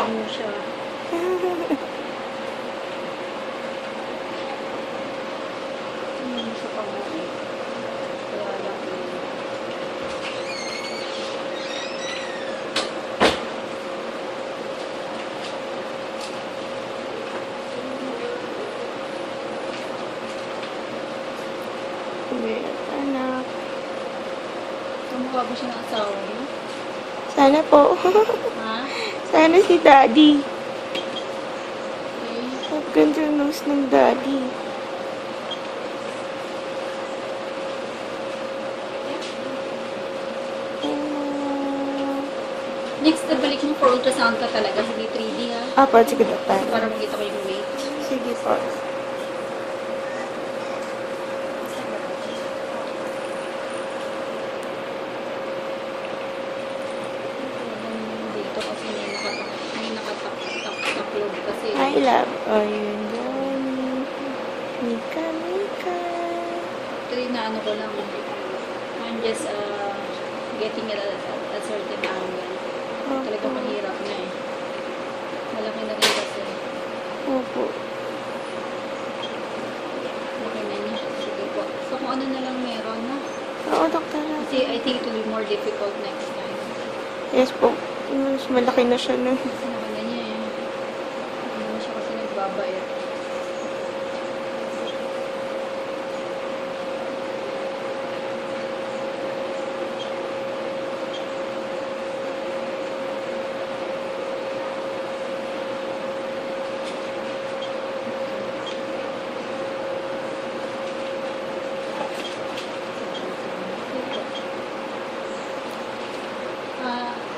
Bango siya. Hindi siya bango eh. Kaya lang Anak. kamukha ba siya ng asawa mo? Sana po. Ha? Sana si Daddy. Okay. Ang ganda ng nose ng Daddy. Next, nabalik mo for ultrasound ka talaga. Hindi 3D ha. Apa, sige doktor. Para makita ko yung weight. Sige po. Dito kasi may nakatak-upload kasi. I love. Ayun, Daddy. Mika, Mika. Actually, na ano ko lang. I'm just getting it at a certain angle. Talaga mahirap na eh. Malaki na rin kasi. Opo. Laki na niya. Sige po. So, kung ano na lang meron na. Oo, doktor. Kasi I think it will be more difficult next time. Yes po. Mas malaki na siya na. Kasi naman na niya eh. Hindi na siya kasi nagbabayad.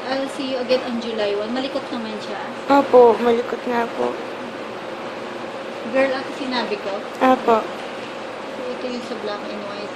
I'll see you again on July 1. Malikot naman siya. Opo, malikot nga po. Girl, ako sinabi ko. Opo. So, ito yung sa black and white.